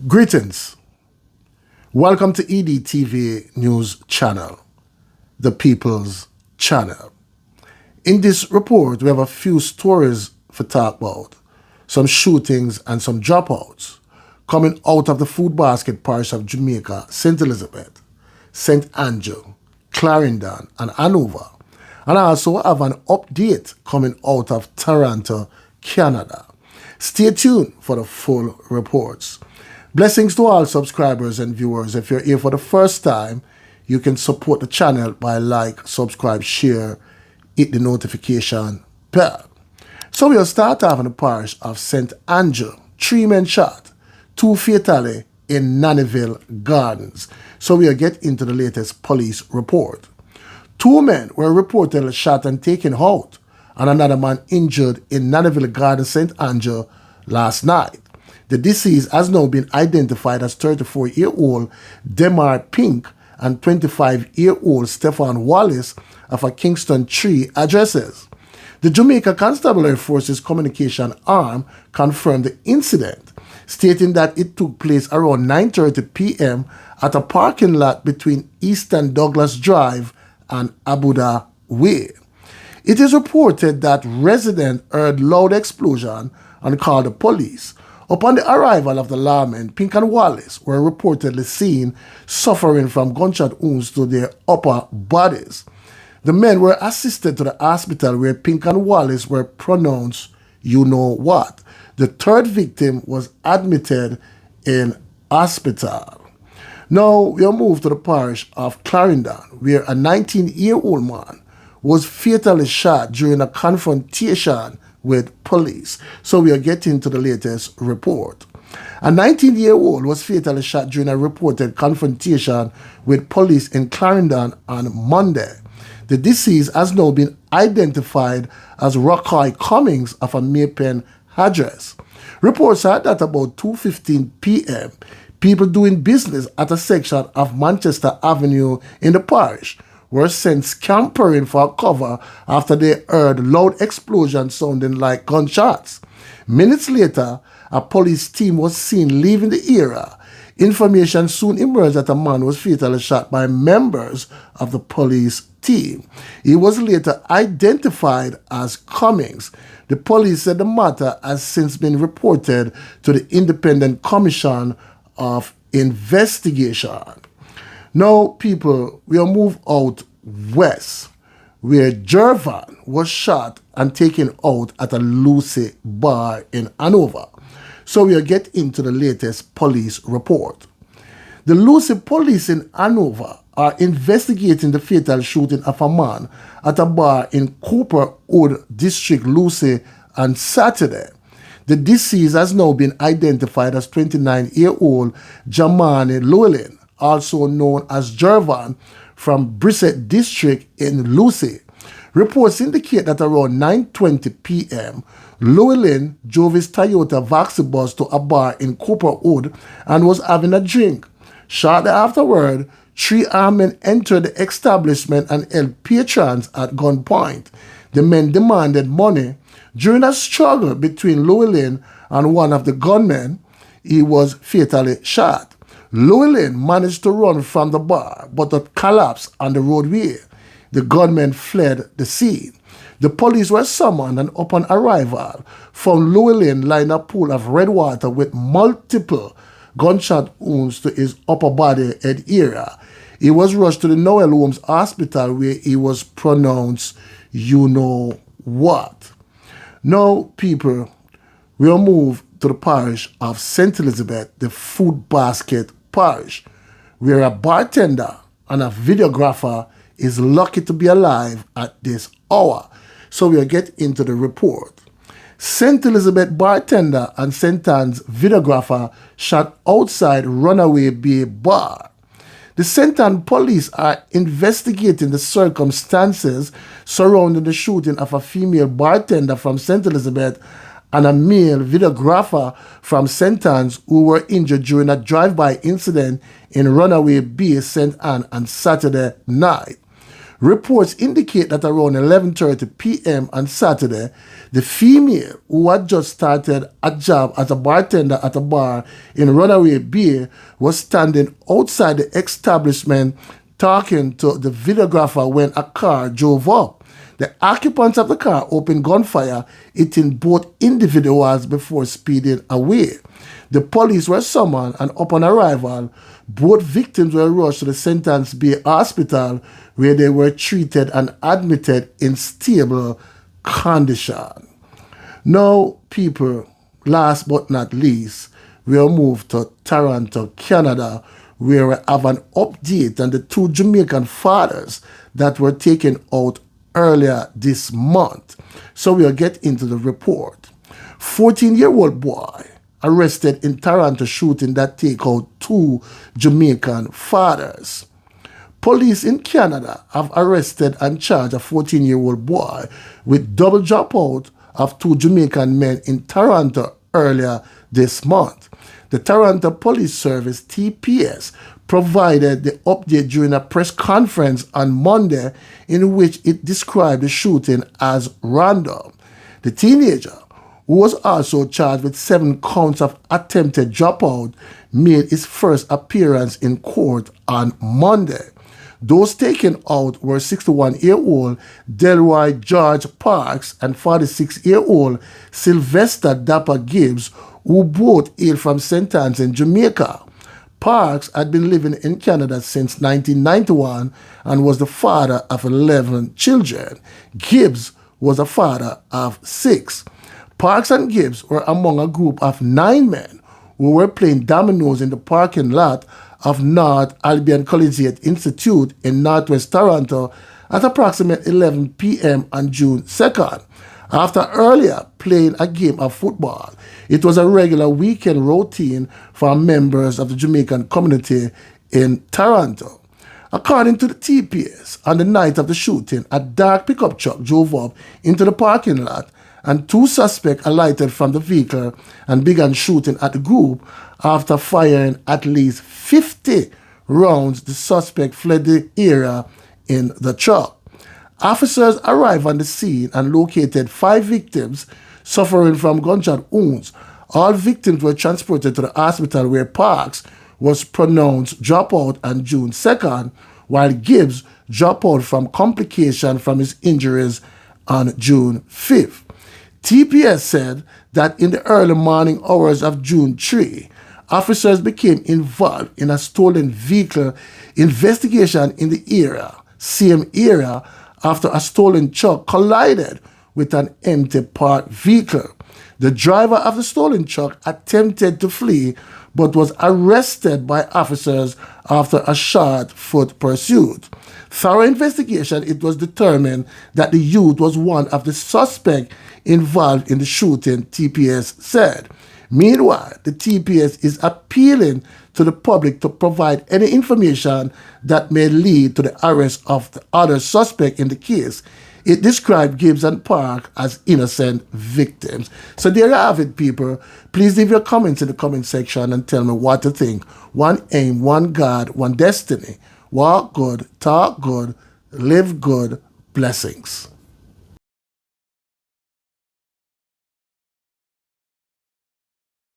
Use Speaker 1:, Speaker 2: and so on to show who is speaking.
Speaker 1: Greetings. Welcome to EDTV News Channel, the People's Channel. In this report, we have a few stories for talk about, some shootings and some dropouts coming out of the Food Basket Parish of Jamaica, St. Elizabeth, St. Andrew, Clarendon and Hanover, and I also have an update coming out of Toronto, Canada. Stay tuned for the full reports. Blessings to all subscribers and viewers. If you're here for the first time, you can support the channel by like, subscribe, share, hit the notification bell. So we'll start off in the parish of St. Andrew. 3 men shot, 2 fatally in Nannyville Gardens. So we'll get into the latest police report. 2 men were reportedly shot and taken out, and another man injured in Nannyville Gardens, St. Andrew last night. The deceased has now been identified as 34-year-old Demar Pink and 25-year-old Stephan Wallace of a Kingston 3 addresses. The Jamaica Constabulary Forces communication arm confirmed the incident, stating that it took place around 9:30 p.m. at a parking lot between Eastern Douglas Drive and Abuda Way. It is reported that residents heard loud explosion and called the police. Upon the arrival of the lawmen, Pink and Wallace were reportedly seen suffering from gunshot wounds to their upper bodies. The men were assisted to the hospital where Pink and Wallace were pronounced you-know-what. The third victim was admitted in hospital. Now we'll move to the parish of Clarendon, where a 19-year-old man was fatally shot during a confrontation with police. So we are getting to the latest report. A 19-year-old was fatally shot during a reported confrontation with police in Clarendon on Monday. The deceased has now been identified as Rockeye Cummings of a Maypen address. Reports are that about 2:15 p.m., people doing business at a section of Manchester Avenue in the parish were sent scampering for cover after they heard loud explosions sounding like gunshots. Minutes later, a police team was seen leaving the area. Information soon emerged that a man was fatally shot by members of the police team. He was later identified as Cummings. The police said the matter has since been reported to the Independent Commission of Investigation. Now, people, we'll move out west, where Jervan was shot and taken out at a Lucy bar in Hanover. So we'll get into the latest police report. The Lucy police in Hanover are investigating the fatal shooting of a man at a bar in Cooper Wood District, Lucy, on Saturday. The deceased has now been identified as 29-year-old Jamani Llewellyn, also known as Jervan, from Brissett District in Lucy. Reports indicate that around 9:20 p.m., Llewellyn drove his Toyota Vaxibus to a bar in Cooper Wood and was having a drink. Shortly afterward, 3 armed men entered the establishment and held patrons at gunpoint. The men demanded money. During a struggle between Llewellyn and one of the gunmen, he was fatally shot. Llewellyn managed to run from the bar, but it collapsed on the roadway. The gunmen fled the scene. The police were summoned and upon arrival, found Llewellyn lying in a pool of red water with multiple gunshot wounds to his upper body head area. He was rushed to the Noel Holmes Hospital where he was pronounced you-know-what. Now, people, we'll move to the parish of St. Elizabeth, the Food Basket Parish, where a bartender and a videographer is lucky to be alive at this hour. So we'll get into the report. St. Elizabeth bartender and St. Anne's videographer shot outside Runaway Bay Bar. The St. Anne police are investigating the circumstances surrounding the shooting of a female bartender from St. Elizabeth and a male videographer from St. Anne's who were injured during a drive-by incident in Runaway Bay, St. Anne on Saturday night. Reports indicate that around 11:30 p.m. on Saturday, the female who had just started a job as a bartender at a bar in Runaway Bay was standing outside the establishment talking to the videographer when a car drove up. The occupants of the car opened gunfire, hitting both individuals before speeding away. The police were summoned, and upon arrival, both victims were rushed to the St. Anne's Bay Hospital, where they were treated and admitted in stable condition. Now, people, last but not least, we'll move to Toronto, Canada, where we have an update on the two Jamaican fathers that were taken out earlier this month. So we'll get into the report. 14-year-old boy arrested in Toronto shooting that take out two Jamaican fathers. Police in Canada have arrested and charged a 14-year-old boy with double dropout of two Jamaican men in Toronto earlier this month. The Toronto Police Service, TPS, provided the update during a press conference on Monday in which it described the shooting as random. The teenager, who was also charged with 7 counts of attempted dropout, made his first appearance in court on Monday. Those taken out were 61-year-old Delroy George Parks and 46-year-old Sylvester Dapper Gibbs, who both hail from St. Anne's in Jamaica. Parks had been living in Canada since 1991 and was the father of 11 children. Gibbs was a father of 6. Parks and Gibbs were among a group of 9 men who were playing dominoes in the parking lot of North Albion Collegiate Institute in Northwest Toronto at approximately 11 p.m. on June 2nd. After earlier playing a game of football, it was a regular weekend routine for members of the Jamaican community in Toronto. According to the TPS, on the night of the shooting, a dark pickup truck drove up into the parking lot and 2 suspects alighted from the vehicle and began shooting at the group. After firing at least 50 rounds, the suspect fled the area in the truck. Officers arrived on the scene and located 5 victims suffering from gunshot wounds. All victims were transported to the hospital where Parks was pronounced dropout on June 2nd, while Gibbs dropped out from complications from his injuries on June 5th. TPS said that in the early morning hours of June 3, officers became involved in a stolen vehicle investigation in the same area, after a stolen truck collided with an empty parked vehicle. The driver of the stolen truck attempted to flee but was arrested by officers after a short-foot pursuit. Thorough investigation, it was determined that the youth was one of the suspects involved in the shooting, TPS said. Meanwhile, the TPS is appealing to the public to provide any information that may lead to the arrest of the other suspect in the case. It described Gibbs and Park as innocent victims. So there you have it, people. Please leave your comments in the comment section and tell me what you think. One aim, one God, one destiny. Walk good, talk good, live good. Blessings.